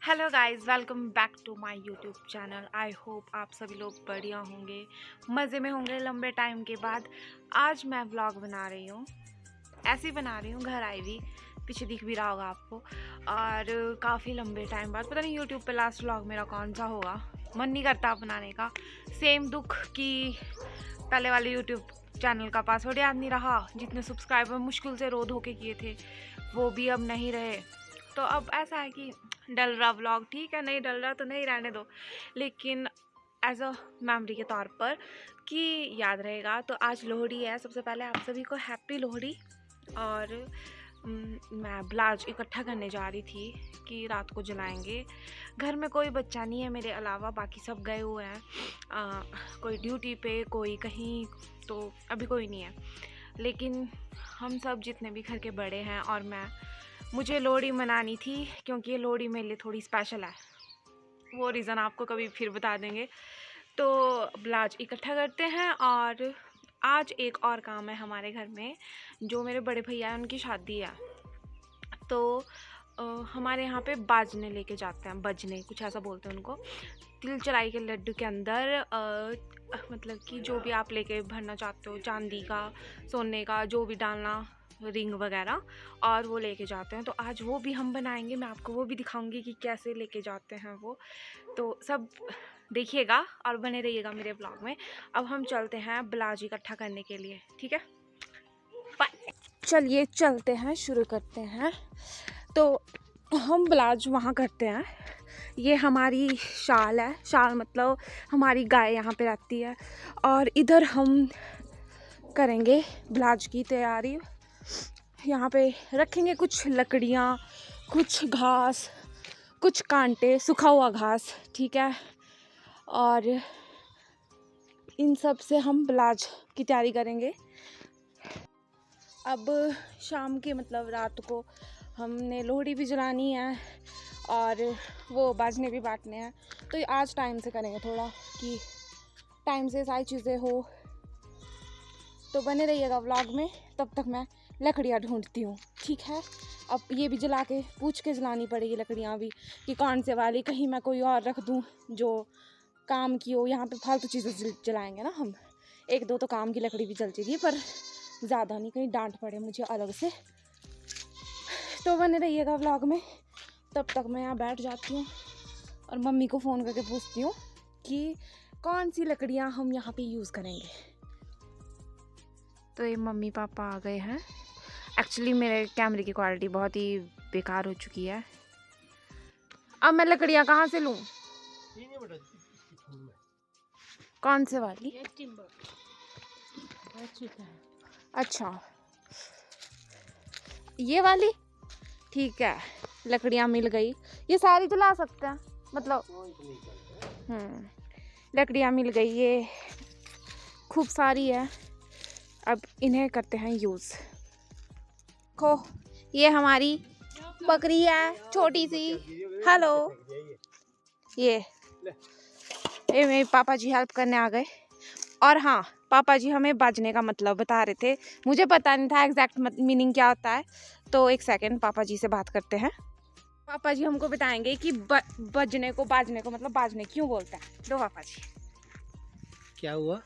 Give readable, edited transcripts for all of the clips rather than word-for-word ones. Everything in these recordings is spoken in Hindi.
Hello guys, welcome back to my YouTube channel. I hope आप सभी लोग बढ़िया होंगे, मज़े में होंगे लंबे टाइम के बाद। आज मैं व्लॉग बना रही हूँ, ऐसे ही बना रही हूँ, घर आई हुई, पीछे दिख भी रहा होगा आपको। और काफ़ी लंबे टाइम बाद, पता नहीं यूट्यूब पे लास्ट व्लॉग मेरा कौन सा होगा, मन नहीं करता बनाने का। सेम दुख कि पहले वाले यूट्यूब चैनल का पासवर्ड याद नहीं रहा, जितने सब्सक्राइबर मुश्किल से रो धो के किए थे वो भी अब नहीं रहे। तो अब ऐसा है कि डल रहा व्लॉग, ठीक है, नहीं डल रहा तो नहीं, रहने दो, लेकिन एज अ मेमोरी के तौर पर कि याद रहेगा। तो आज लोहड़ी है, सबसे पहले आप सभी को हैप्पी लोहड़ी। और मैं ब्लाउज इकट्ठा करने जा रही थी कि रात को जलाएंगे। घर में कोई बच्चा नहीं है मेरे अलावा, बाकी सब गए हुए हैं, कोई ड्यूटी पे, कोई कहीं, तो अभी कोई नहीं है। लेकिन हम सब जितने भी घर के बड़े हैं और मैं, मुझे लोहड़ी मनानी थी क्योंकि ये लोहड़ी मेरे लिए थोड़ी स्पेशल है। वो रीज़न आपको कभी फिर बता देंगे। तो ब्लाउज इकट्ठा करते हैं। और आज एक और काम है हमारे घर में, जो मेरे बड़े भैया हैं उनकी शादी है। तो हमारे यहाँ पे बाजने लेके जाते हैं, बजने कुछ ऐसा बोलते हैं उनको। तिल चढ़ाई के लड्डू के अंदर मतलब कि जो भी आप लेके भरना चाहते हो, चांदी का, सोने का, जो भी डालना, रिंग वगैरह, और वो लेके जाते हैं। तो आज वो भी हम बनाएंगे, मैं आपको वो भी दिखाऊंगी कि कैसे लेके जाते हैं वो। तो सब देखिएगा और बने रहिएगा मेरे ब्लॉग में। अब हम चलते हैं ब्लाउज इकट्ठा करने के लिए, ठीक है, चलिए चलते हैं, शुरू करते हैं। तो हम ब्लाउज वहाँ करते हैं। ये हमारी शाल है, शाल मतलब हमारी गाय यहाँ पे रहती है। और इधर हम करेंगे ब्लाउज की तैयारी। यहाँ पे रखेंगे कुछ लकड़ियाँ, कुछ घास, कुछ कांटे, सूखा हुआ घास, ठीक है। और इन सब से हम ब्लाउज की तैयारी करेंगे। अब शाम के मतलब रात को हमने लोहड़ी भी जलानी है और वो बाजने भी बांटने हैं। तो ये आज टाइम से करेंगे थोड़ा, कि टाइम से सारी चीज़ें हो। तो बने रहिएगा व्लॉग में, तब तक मैं लकड़ियाँ ढूंढती हूँ, ठीक है। अब ये भी जला के पूछ के जलानी पड़ेगी लकड़ियाँ भी, कि कौन से वाली, कहीं मैं कोई और रख दूँ जो काम की हो। यहाँ पे फालतू चीज़ें जलाएंगे ना हम, एक दो तो काम की लकड़ी भी जल जाएगी, पर ज़्यादा नहीं, कहीं डांट पड़े मुझे अलग से। तो बने रहिएगा व्लॉग में, तब तक मैं यहाँ बैठ जाती हूँ और मम्मी को फ़ोन करके पूछती हूँ कि कौन सी लकड़ियाँ हम यहाँ पे यूज़ करेंगे। तो ये मम्मी पापा आ गए हैं। एक्चुअली मेरे कैमरे की क्वालिटी बहुत ही बेकार हो चुकी है। अब मैं लकड़ियाँ कहाँ से लूँ? कौन से वाली? अच्छा, ये वाली, ठीक है। लकड़ियाँ मिल गई, ये सारी तो ला सकते हैं, मतलब लकड़ियाँ मिल गई, ये खूब सारी है। अब इन्हें करते हैं यूज़। देखो, ये हमारी बकरी है छोटी सी। हेलो, ये मेरे पापा जी हेल्प करने आ गए। और हाँ, पापा जी हमें बाजने का मतलब बता रहे थे, मुझे पता नहीं था एग्जैक्ट मीनिंग क्या होता है। तो एक सेकंड, पापा जी से बात करते हैं। पापा जी हमको बताएंगे कि बजने को, बाजने को मतलब बाजने क्यों बोलते हैं। दो पापा जी, क्या हुआ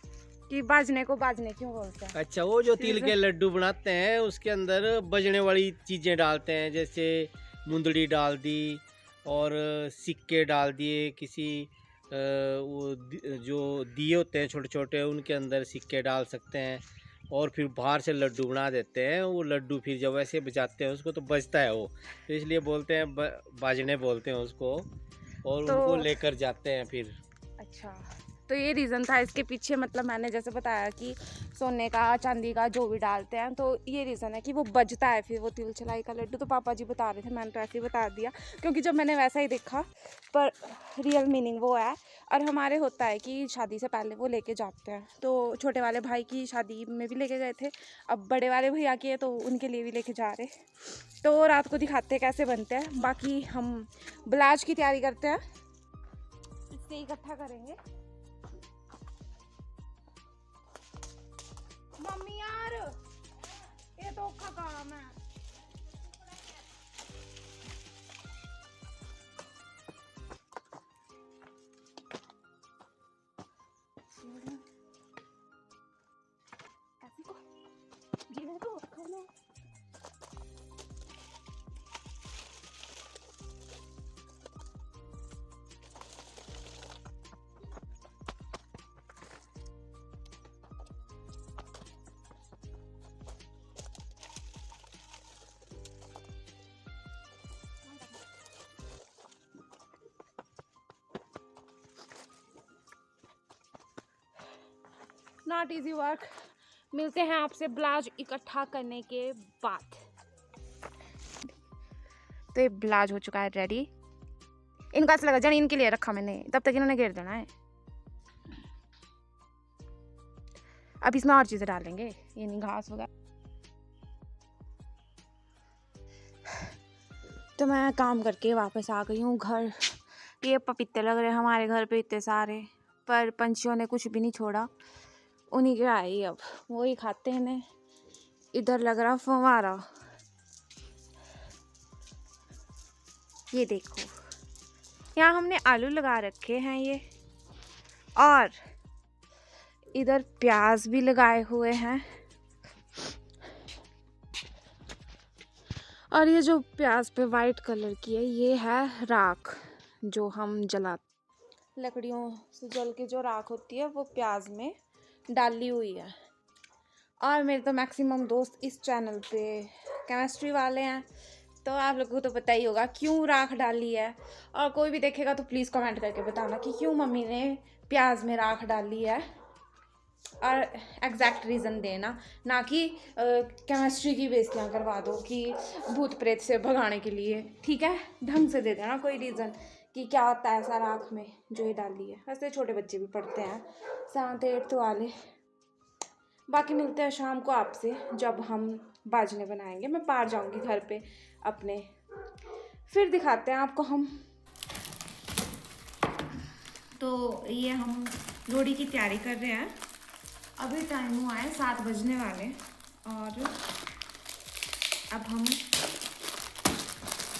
कि बाजने को बाजने क्यों बोलते हैं? अच्छा, वो जो तिल के लड्डू बनाते हैं उसके अंदर बजने वाली चीजें डालते हैं, जैसे मुंदड़ी डाल दी और सिक्के डाल दिए, किसी जो दिए होते हैं छोटे छोटे उनके अंदर सिक्के डाल सकते हैं, और फिर बाहर से लड्डू बना देते हैं। वो लड्डू फिर जब वैसे बजाते हैं उसको तो बजता है वो, तो इसलिए बोलते हैं बाजने बोलते हैं उसको। और तो उनको लेकर जाते हैं फिर। अच्छा, तो ये रीज़न था इसके पीछे, मतलब मैंने जैसे बताया कि सोने का, चांदी का जो भी डालते हैं, तो ये रीज़न है कि वो बजता है फिर वो तिल चलाई का लड्डू। तो पापा जी बता रहे थे, मैंने तो ऐसे ही बता दिया क्योंकि जब मैंने वैसा ही देखा, पर रियल मीनिंग वो है। और हमारे होता है कि शादी से पहले वो लेके जाते हैं, तो छोटे वाले भाई की शादी में भी लेके गए थे, अब बड़े वाले भैया की है तो उनके लिए भी लेके जा रहे। तो रात को दिखाते हैं कैसे बनते हैं। बाकी हम ब्लाउज की तैयारी करते हैं, इससे इकट्ठा करेंगे। मम्मी यार, ये तो औखा काम है। Not easy work. मिलते हैं आपसे ब्लाउज इकट्ठा करने के बाद। तो ये ब्लाउज हो चुका है रेडी। इनको ऐसा लगा जानी इनके लिए रखा मैंने, तब तक इन्होंने घेर देना है। अब इसमें और चीज़ें डालेंगे, ये नहीं घास वगैरह। तो मैं काम करके वापस आ गई हूँ घर। ये पपीते लग रहे हैं हमारे घर पे इतने सारे, पर पंछियों ने कुछ भी नहीं छोड़ा, उन्हीं के आए अब वही खाते हैं। इन्हें इधर लग रहा फंवारा, ये देखो यहाँ हमने आलू लगा रखे हैं ये, और इधर प्याज भी लगाए हुए हैं। और ये जो प्याज पे वाइट कलर की है ये है राख, जो हम लकड़ियों से जल के जो राख होती है वो प्याज में डाली हुई है। और मेरे तो मैक्सिमम दोस्त इस चैनल पे केमिस्ट्री वाले हैं, तो आप लोगों को तो पता ही होगा क्यों राख डाली है। और कोई भी देखेगा तो प्लीज़ कमेंट करके बताना कि क्यों मम्मी ने प्याज में राख डाली है, और एग्जैक्ट रीज़न देना, ना कि केमिस्ट्री की बेइज्जतियाँ करवा दो कि भूत प्रेत से भगाने के लिए। ठीक है, ढंग से दे देना कोई रीज़न कि क्या होता है ऐसा राख में जो ये डाली है। वैसे छोटे बच्चे भी पढ़ते हैं 7th 8th वाले। बाकी मिलते हैं शाम को आपसे जब हम बाजने बनाएंगे। मैं पार जाऊंगी घर पे अपने, फिर दिखाते हैं आपको हम। तो ये हम लोहड़ी की तैयारी कर रहे हैं। अभी टाइम हुआ है 7 बजने वाले, और अब हम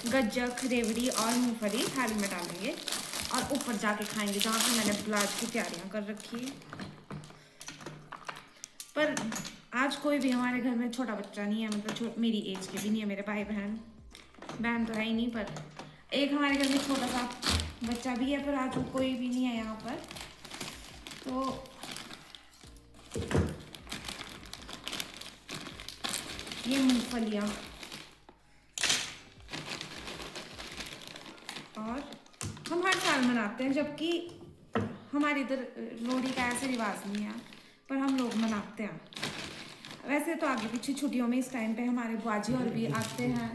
गज्जक, रेवड़ी और मूंगफली थाली में डालेंगे और ऊपर जाके खाएंगे, जहाँ पे मैंने ब्लाउज की तैयारियां कर रखी है। पर आज कोई भी हमारे घर में छोटा बच्चा नहीं है, मतलब मेरी एज के भी नहीं है। मेरे भाई बहन तो है ही नहीं, पर एक हमारे घर में छोटा सा बच्चा भी है, पर आज कोई भी नहीं है यहाँ पर। तो ये मूंगफलियाँ, और हम हर साल मनाते हैं, जबकि हमारे इधर लोहड़ी का ऐसे रिवाज नहीं है, पर हम लोग मनाते हैं। वैसे तो आगे पीछे छुट्टियों में इस टाइम पे हमारे बुआजी और भी आते हैं,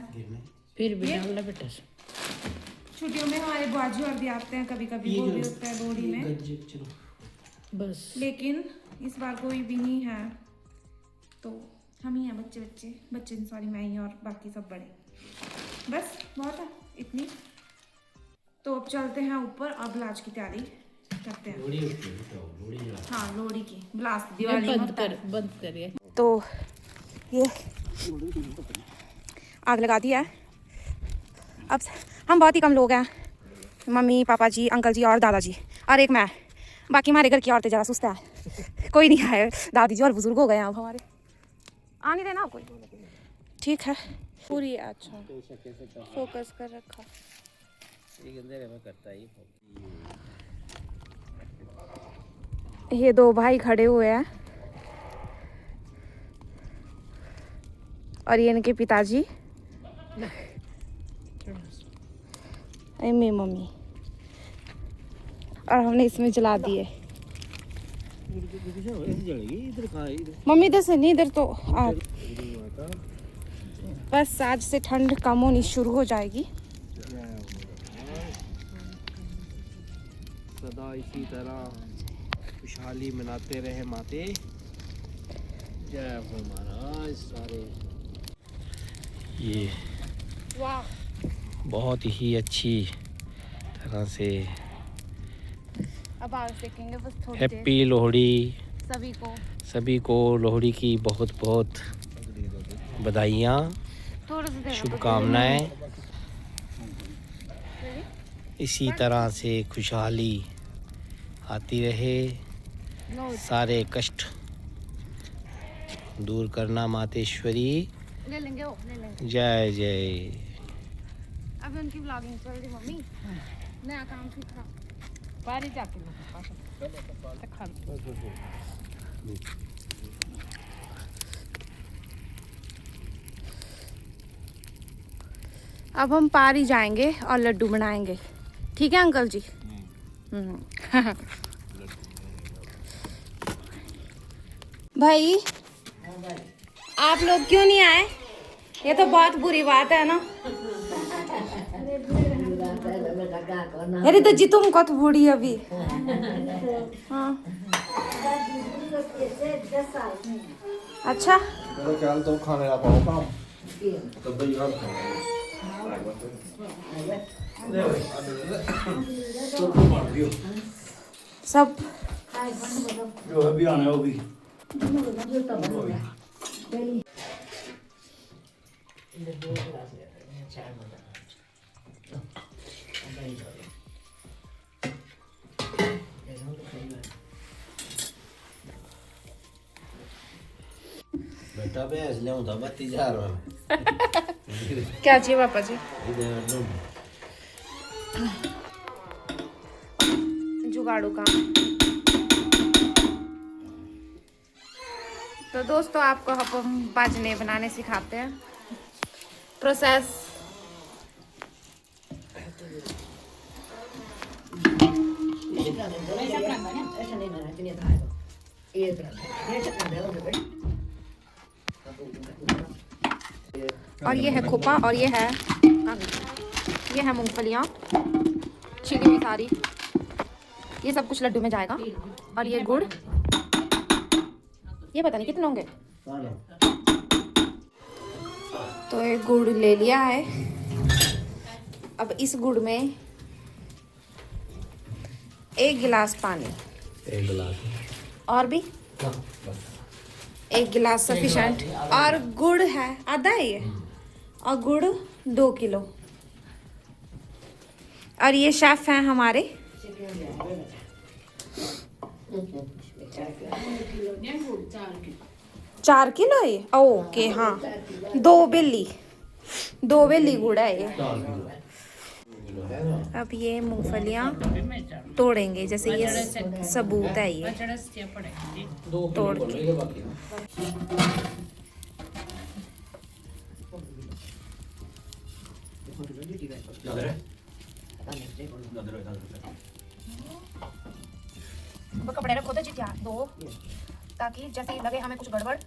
फिर भी डालना बेटा। छुट्टियों में हमारे बुआजी और भी आते हैं, कभी कभी वो भी होता है लोहड़ी में, बस। लेकिन इस बार कोई भी नहीं है, तो हम ही हैं बच्चे सॉरी, मैं ही और बाकी सब बड़े। बस बहुत है इतनी। तो अब चलते हैं ऊपर और ब्लाउज की तैयारी करते हैं। हाँ, लोहड़ी की ब्लास्ट दिवाली बंद करिए। तो ये आग लगा दी है। अब हम बहुत ही कम लोग हैं, मम्मी पापा जी, अंकल जी और दादाजी, और एक मैं। बाकी हमारे घर की औरतें ज़रा सुस्त है, कोई नहीं आए। दादी जी और बुजुर्ग हो गए हैं अब हमारे। आने देना कोई, ठीक है। पूरी अच्छा फोकस कर रखा। ये 2 भाई खड़े हुए हैं, और ये इनके पिताजी, मम्मी, और हमने इसमें जला दिए। मम्मी इधर से नहीं, इधर तो आग। बस आज से ठंड कम होनी शुरू हो जाएगी। सदा इसी तरह खुशहाली मनाते रहे माते। जय हो महाराज। सारे ये वाह, बहुत ही अच्छी तरह से अब आग सेकेंगे बस थोड़ी देर। हैप्पी लोहड़ी सभी को लोहड़ी की बहुत बहुत बधाइयाँ, शुभकामनाएं। इसी तरह से खुशहाली आती रहे, सारे कष्ट दूर करना मातेश्वरी। ले लेंगे जय जय। अब उनकी व्लॉगिंग चल रही मम्मी, नया काम सीखा। पारी जाके अब हम पार ही जाएंगे और लड्डू बनाएंगे, ठीक है अंकल जी? भाई आप लोग क्यों नहीं आए? ये तो बहुत बुरी बात है ना। अरे तो जी तुम कत बूढ़ी अभी। हाँ अच्छा चल तो खाने ला पाओ काम तो भैया सब जो अभी आना है वो भी बेटा भैंस ले 32,000 में क्या चाहिए पापा जी? जुगाड़ू का। तो दोस्तों आपको हम बाजने बनाने सिखाते हैं। प्रोसेस और ये है खोपा और ये है मूंगफलियाँ छिली हुई सारी। ये सब कुछ लड्डू में जाएगा। और ये गुड़, ये पता नहीं कितने होंगे। तो ये गुड़ ले लिया है। अब इस गुड़ में 1 गिलास पानी, 1 गिलास और भी 1 गिलास सफिशेंट। और गुड़ है आधा है ये, और गुड़ 2 किलो। और ये शेफ हैं हमारे। 4 किलो है ये? ओके हाँ, 2 बेली गुड़ है ये। अब ये मूंगफलियाँ तोड़ेंगे, जैसे ये सबूत है ये तोड़ के। कपड़े रखो तो जितिया 2, ताकि जैसे लगे हमें कुछ गड़बड़।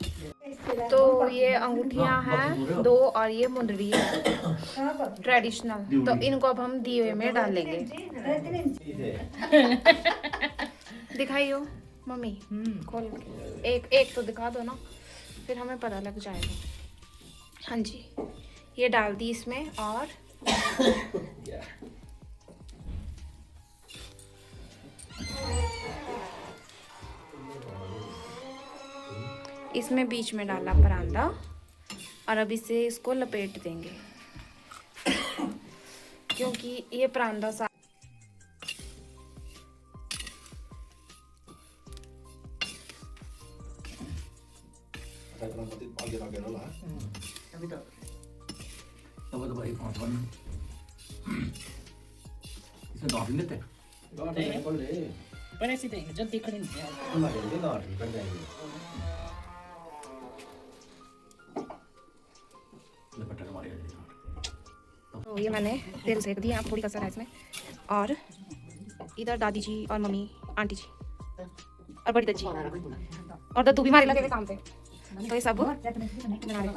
तो ये अंगूठियां हैं 2 और ये मुंदरी है ट्रेडिशनल। तो इनको अब हम दिए में डालेंगे। दिखाइयो मम्मी, खोल के एक तो दिखा दो ना, फिर हमें पता लग जाएगा। हाँ जी, ये डाल दी इसमें। और इसमें बीच में डाला परांदा। और अब इसे इसको लपेट देंगे, क्योंकि ये परांदा सा तो भाई 5 वन इसमें गांठ नहीं देते पर ऐसे देंगे जल्दी खड़े नहीं है। हमारे लिए गांठ नहीं पड़ जाएंगे। लपटा मारे तो ये मैंने तेल सेक दिया, आप थोड़ी कसर है इसमें। और इधर दादी जी और मम्मी आंटी जी और बड़ी दज्जी और दद्दू भी मारे लगे हुए काम पे। तो ये सब बना रहे।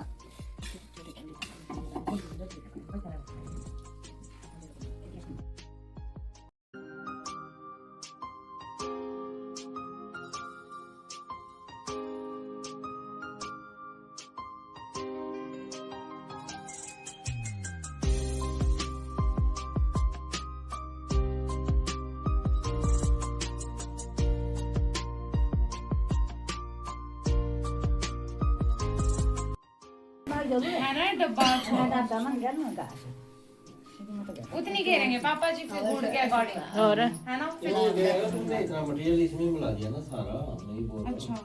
उतनी घेरेंगे पापा जी फिर गुड़ के अकॉर्डिंग, और है ना? तुमने इतना मटेरियल इसमें मिला दिया ना सारा, नहीं बोल रहा। अच्छा,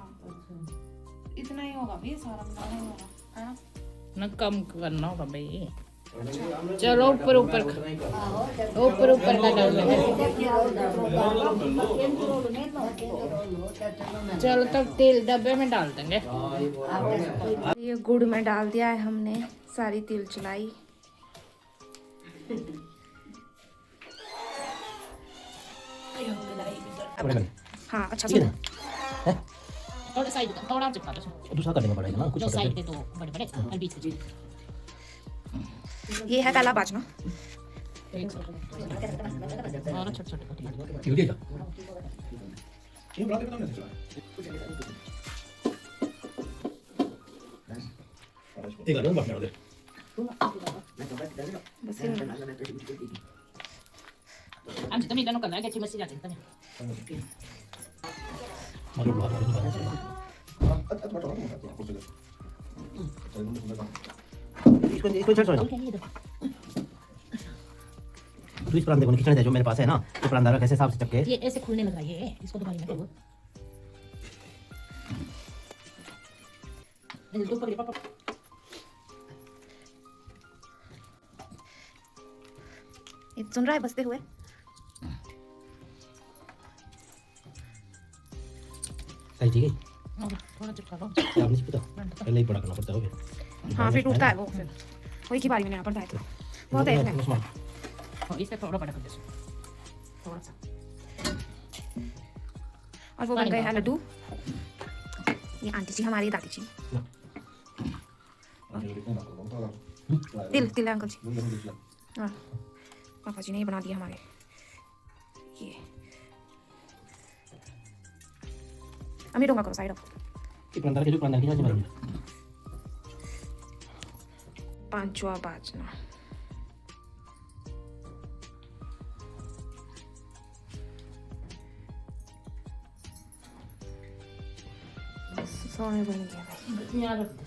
इतना ही होगा भी, सारा बनाना ही होगा, है ना? ना कम करना होगा भाई। चलो ऊपर ऊपर का डाल। चलो तब तेल डब्बे में डाल देंगे। ये गुड़ में डाल दिया है हमने, सारी तिल चलाई। हाँ अच्छा सुनो, थोड़ा साइड थोड़ा और चिपका दो दूसरा करने का पड़ेगा ना कुछ जो छोटा साइड पे तो बड़े बड़े और बीच में ये है पहला बाजना। एक और छोटे छोटे कटिंग क्यों देगा एक अलग बात दे बस ये होना। आमची तुम्ही इथं नको ना त्याची मस्ती जाते तुम्ही मतलब बात इसको छोड़ छोड़ तू इस परांदे को खींचने दे जो मेरे पास है ना तो परांदा कैसे हिसाब से चपके ये ऐसे खुलने लगा ये इसको दोबारा में करो ये तो पकड़ पापा ये सुन रहा है बसते हुए? सही ठीक है थोड़ा चिपका दो आप नहीं पता पहले ही पड़ा करना पड़ता है फिर हाँ फिर टूटता है वो, फिर वही की बारी में लेना पड़ता है तो बहुत है इसमें। और इससे थोड़ा बड़ा कर दो थोड़ा सा और वो बन गए हैं लड्डू। ये आंटी जी हमारी दादी जी। तिल तिल अंकल जी। हाँ पापा जी ने ये बना दिया हमारे। ये अमी डोंगा करो साइड ऑफ। ये परांदा के जो परांदा खींचा जाए पांचवा बाजना। सोने बन गया भाई। यहाँ रख दो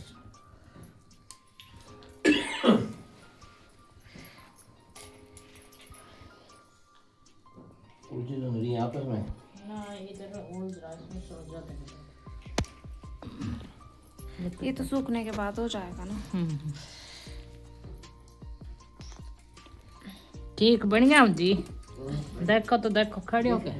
उलझी तो नहीं है आपस में ना इधर उलझ रहा है इसमें सो जाते हैं ये तो सूखने के बाद हो जाएगा ना। ठीक बढ़िया जी देखो तो देखो खड़े होके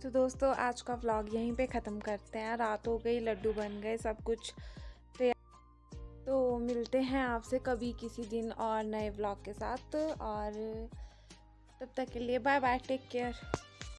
तो दोस्तों आज का व्लॉग यहीं पे ख़त्म करते हैं। रात हो गई, लड्डू बन गए, सब कुछ तैयार। तो मिलते हैं आपसे कभी किसी दिन और नए व्लॉग के साथ, और तब तक के लिए बाय बाय, टेक केयर।